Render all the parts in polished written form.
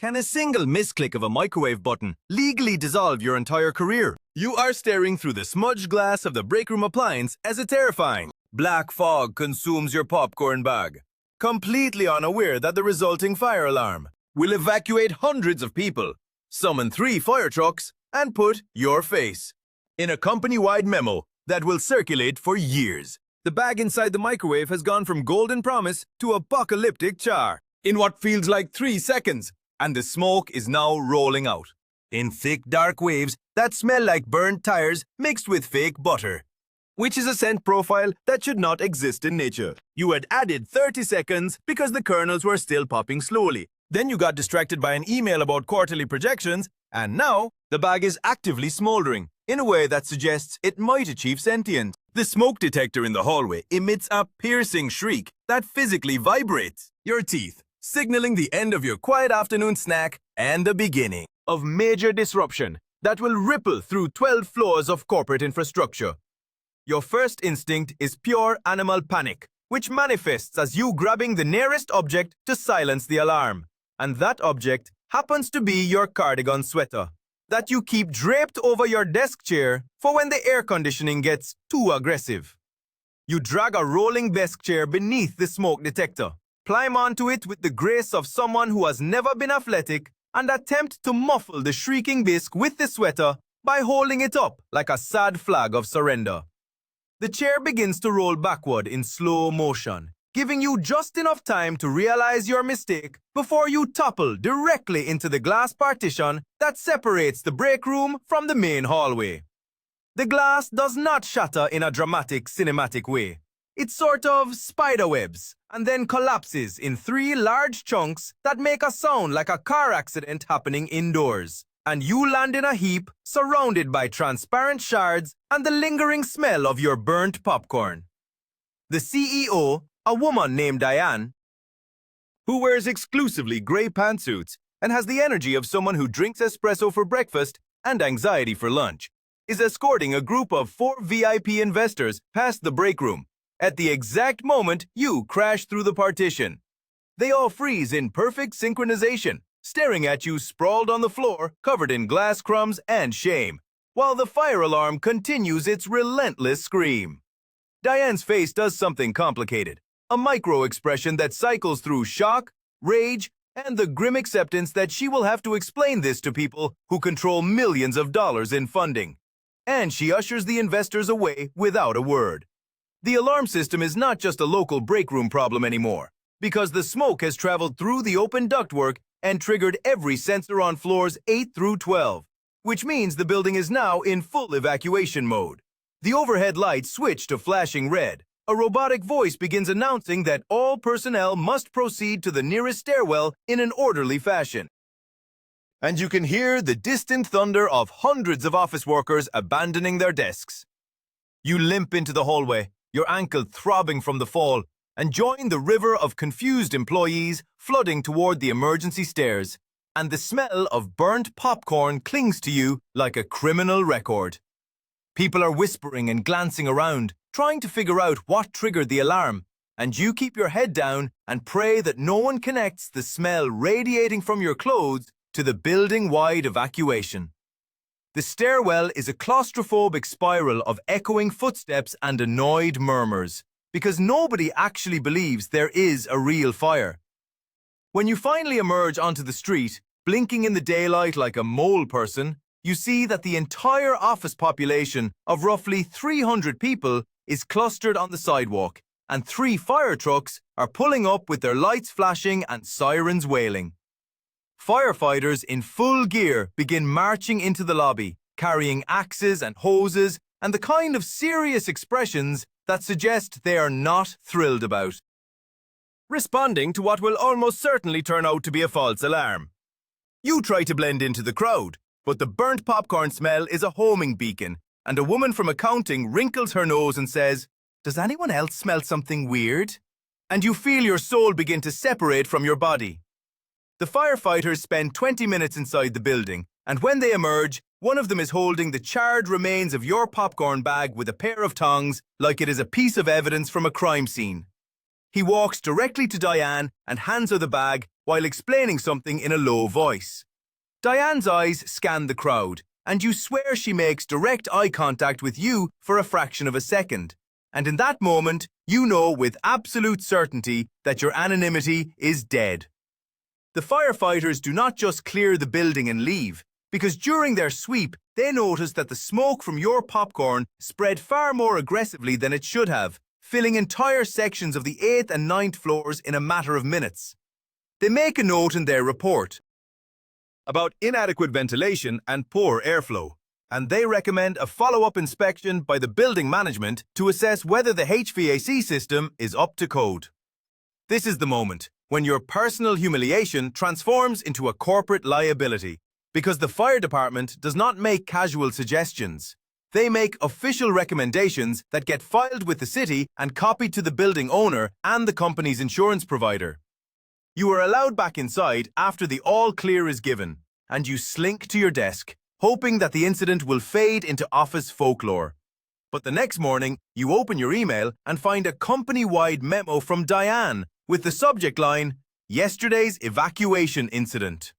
Can a single misclick of a microwave button legally dissolve your entire career? You are staring through the smudged glass of the break room appliance as a terrifying black fog consumes your popcorn bag, completely unaware that the resulting fire alarm will evacuate hundreds of people, summon 3 fire trucks, and put your face in a company-wide memo that will circulate for years. The bag inside the microwave has gone from golden promise to apocalyptic char in what feels like 3 seconds, and the smoke is now rolling out in thick, dark waves that smell like burnt tires mixed with fake butter, which is a scent profile that should not exist in nature. You had added 30 seconds because the kernels were still popping slowly. Then you got distracted by an email about quarterly projections, and now the bag is actively smoldering in a way that suggests it might achieve sentience. The smoke detector in the hallway emits a piercing shriek that physically vibrates your teeth, signaling the end of your quiet afternoon snack and the beginning of major disruption that will ripple through 12 floors of corporate infrastructure. Your first instinct is pure animal panic, which manifests as you grabbing the nearest object to silence the alarm. And that object happens to be your cardigan sweater that you keep draped over your desk chair for when the air conditioning gets too aggressive. You drag a rolling desk chair beneath the smoke detector, climb onto it with the grace of someone who has never been athletic, and attempt to muffle the shrieking bisque with the sweater by holding it up like a sad flag of surrender. The chair begins to roll backward in slow motion, giving you just enough time to realize your mistake before you topple directly into the glass partition that separates the break room from the main hallway. The glass does not shatter in a dramatic cinematic way. It sort of spiderwebs and then collapses in 3 large chunks that make a sound like a car accident happening indoors. And you land in a heap surrounded by transparent shards and the lingering smell of your burnt popcorn. The CEO, a woman named Diane, who wears exclusively grey pantsuits and has the energy of someone who drinks espresso for breakfast and anxiety for lunch, is escorting a group of 4 VIP investors past the break room at the exact moment you crash through the partition. They all freeze in perfect synchronization, staring at you sprawled on the floor, covered in glass crumbs and shame, while the fire alarm continues its relentless scream. Diane's face does something complicated, a micro-expression that cycles through shock, rage, and the grim acceptance that she will have to explain this to people who control millions of dollars in funding. And she ushers the investors away without a word. The alarm system is not just a local break room problem anymore, because the smoke has traveled through the open ductwork and triggered every sensor on floors 8 through 12, which means the building is now in full evacuation mode. The overhead lights switch to flashing red. A robotic voice begins announcing that all personnel must proceed to the nearest stairwell in an orderly fashion. And you can hear the distant thunder of hundreds of office workers abandoning their desks. You limp into the hallway, your ankle throbbing from the fall, and join the river of confused employees flooding toward the emergency stairs, and the smell of burnt popcorn clings to you like a criminal record. People are whispering and glancing around, trying to figure out what triggered the alarm, and you keep your head down and pray that no one connects the smell radiating from your clothes to the building-wide evacuation. The stairwell is a claustrophobic spiral of echoing footsteps and annoyed murmurs, because nobody actually believes there is a real fire. When you finally emerge onto the street, blinking in the daylight like a mole person, you see that the entire office population of roughly 300 people is clustered on the sidewalk, and 3 fire trucks are pulling up with their lights flashing and sirens wailing. Firefighters in full gear begin marching into the lobby, carrying axes and hoses and the kind of serious expressions that suggest they are not thrilled about, responding to what will almost certainly turn out to be a false alarm. You try to blend into the crowd, but the burnt popcorn smell is a homing beacon, and a woman from accounting wrinkles her nose and says, "Does anyone else smell something weird?" And you feel your soul begin to separate from your body. The firefighters spend 20 minutes inside the building, and when they emerge, one of them is holding the charred remains of your popcorn bag with a pair of tongs like it is a piece of evidence from a crime scene. He walks directly to Diane and hands her the bag while explaining something in a low voice. Diane's eyes scan the crowd, and you swear she makes direct eye contact with you for a fraction of a second. And in that moment, you know with absolute certainty that your anonymity is dead. The firefighters do not just clear the building and leave, because during their sweep, they notice that the smoke from your popcorn spread far more aggressively than it should have, filling entire sections of the 8th and 9th floors in a matter of minutes. They make a note in their report about inadequate ventilation and poor airflow, and they recommend a follow-up inspection by the building management to assess whether the HVAC system is up to code. This is the moment when your personal humiliation transforms into a corporate liability, because the fire department does not make casual suggestions. They make official recommendations that get filed with the city and copied to the building owner and the company's insurance provider. You are allowed back inside after the all clear is given, and you slink to your desk, hoping that the incident will fade into office folklore. But the next morning, you open your email and find a company-wide memo from Diane with the subject line, "Yesterday's evacuation incident."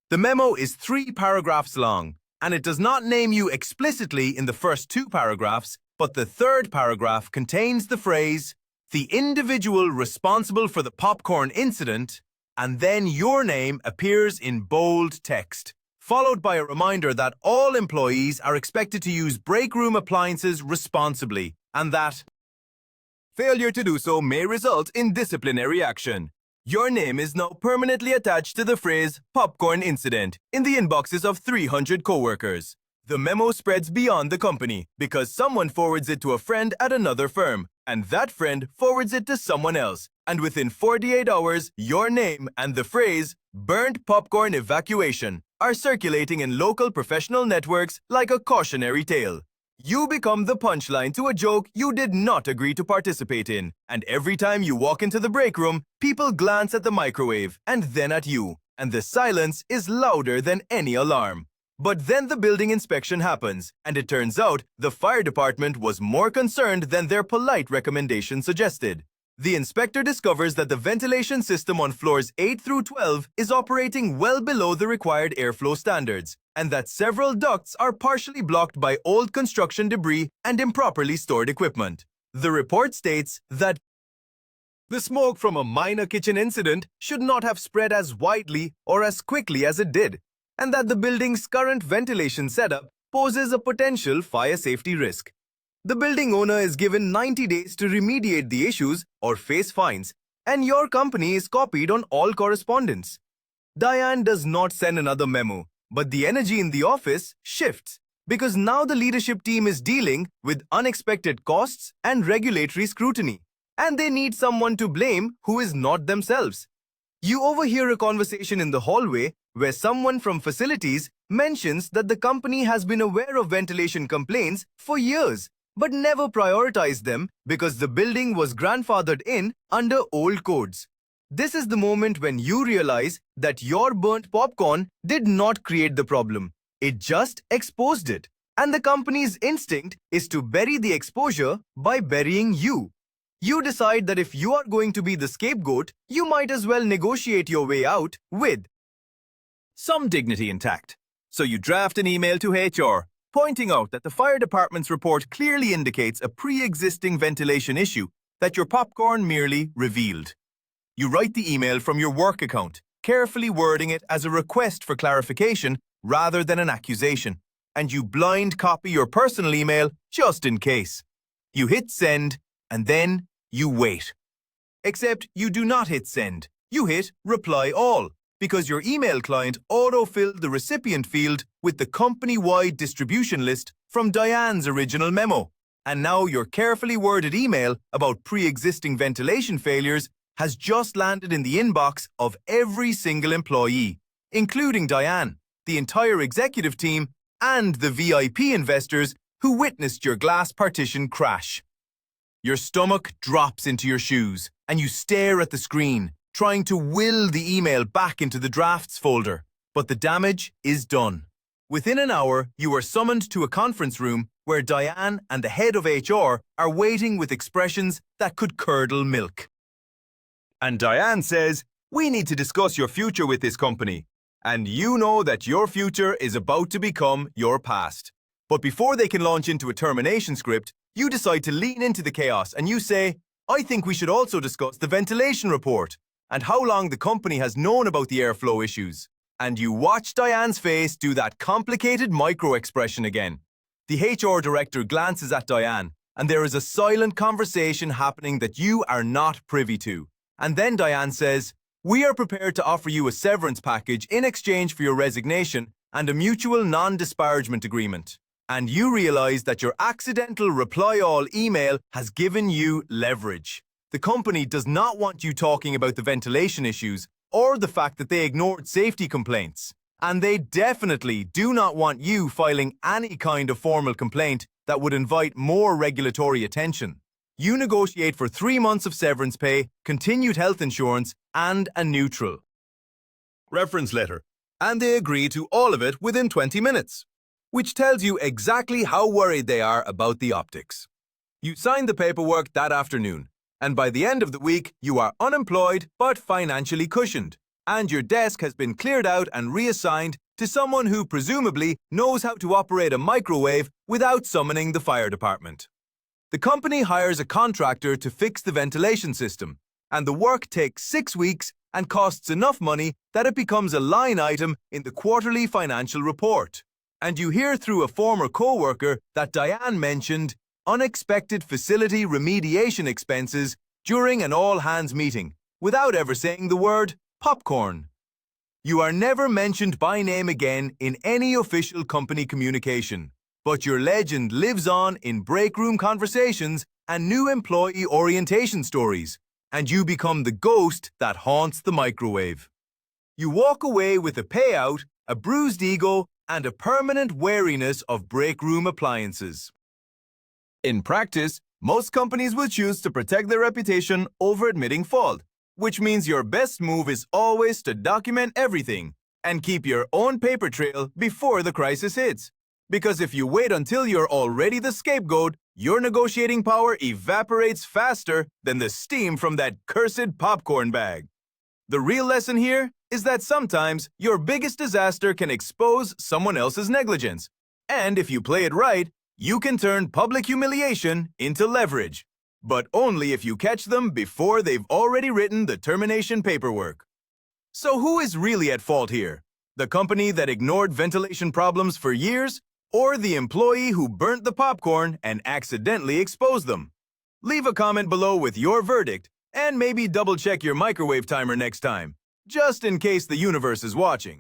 The memo is 3 paragraphs long, and it does not name you explicitly in the first 2 paragraphs, but the 3rd paragraph contains the phrase, "The individual responsible for the popcorn incident," and then your name appears in bold text, followed by a reminder that all employees are expected to use break room appliances responsibly, and that failure to do so may result in disciplinary action. Your name is now permanently attached to the phrase popcorn incident in the inboxes of 300 coworkers. The memo spreads beyond the company because someone forwards it to a friend at another firm, and that friend forwards it to someone else. And within 48 hours, your name and the phrase burnt popcorn evacuation are circulating in local professional networks like a cautionary tale. You become the punchline to a joke you did not agree to participate in, and every time you walk into the break room, people glance at the microwave and then at you, and the silence is louder than any alarm. But then the building inspection happens, and it turns out the fire department was more concerned than their polite recommendation suggested. The inspector discovers that the ventilation system on floors 8 through 12 is operating well below the required airflow standards, and that several ducts are partially blocked by old construction debris and improperly stored equipment. The report states that the smoke from a minor kitchen incident should not have spread as widely or as quickly as it did, and that the building's current ventilation setup poses a potential fire safety risk. The building owner is given 90 days to remediate the issues or face fines, and your company is copied on all correspondence. Diane does not send another memo, but the energy in the office shifts because now the leadership team is dealing with unexpected costs and regulatory scrutiny, and they need someone to blame who is not themselves. You overhear a conversation in the hallway where someone from facilities mentions that the company has been aware of ventilation complaints for years, but never prioritized them because the building was grandfathered in under old codes. This is the moment when you realize that your burnt popcorn did not create the problem. It just exposed it. And the company's instinct is to bury the exposure by burying you. You decide that if you are going to be the scapegoat, you might as well negotiate your way out with some dignity intact. So you draft an email to HR, pointing out that the fire department's report clearly indicates a pre-existing ventilation issue that your popcorn merely revealed. You write the email from your work account, carefully wording it as a request for clarification rather than an accusation, and you blind copy your personal email just in case. You hit send, and then you wait. Except you do not hit send. You hit reply all, because your email client auto-filled the recipient field with the company-wide distribution list from Diane's original memo. And now your carefully worded email about pre-existing ventilation failures has just landed in the inbox of every single employee, including Diane, the entire executive team, and the VIP investors who witnessed your glass partition crash. Your stomach drops into your shoes, and you stare at the screen, trying to will the email back into the drafts folder. But the damage is done. Within an hour, you are summoned to a conference room where Diane and the head of HR are waiting with expressions that could curdle milk. And Diane says, We need to discuss your future with this company. And you know that your future is about to become your past. But before they can launch into a termination script, you decide to lean into the chaos and you say, I think we should also discuss the ventilation report and how long the company has known about the airflow issues. And you watch Diane's face do that complicated micro-expression again. The HR director glances at Diane, and there is a silent conversation happening that you are not privy to. And then Diane says, we are prepared to offer you a severance package in exchange for your resignation and a mutual non-disparagement agreement. And you realize that your accidental reply-all email has given you leverage. The company does not want you talking about the ventilation issues or the fact that they ignored safety complaints. And they definitely do not want you filing any kind of formal complaint that would invite more regulatory attention. You negotiate for 3 months of severance pay, continued health insurance, and a neutral reference letter. And they agree to all of it within 20 minutes, which tells you exactly how worried they are about the optics. You sign the paperwork that afternoon, and by the end of the week, you are unemployed but financially cushioned, and your desk has been cleared out and reassigned to someone who presumably knows how to operate a microwave without summoning the fire department. The company hires a contractor to fix the ventilation system, and the work takes 6 weeks and costs enough money that it becomes a line item in the quarterly financial report. And you hear through a former co-worker that Diane mentioned unexpected facility remediation expenses during an all-hands meeting, without ever saying the word popcorn. You are never mentioned by name again in any official company communication, but your legend lives on in break room conversations and new employee orientation stories, and you become the ghost that haunts the microwave. You walk away with a payout, a bruised ego, and a permanent wariness of break room appliances. In practice, most companies will choose to protect their reputation over admitting fault, which means your best move is always to document everything and keep your own paper trail before the crisis hits. Because if you wait until you're already the scapegoat, your negotiating power evaporates faster than the steam from that cursed popcorn bag. The real lesson here is that sometimes your biggest disaster can expose someone else's negligence. And if you play it right, you can turn public humiliation into leverage. But only if you catch them before they've already written the termination paperwork. So who is really at fault here? The company that ignored ventilation problems for years? Or the employee who burnt the popcorn and accidentally exposed them? Leave a comment below with your verdict, and maybe double-check your microwave timer next time, just in case the universe is watching.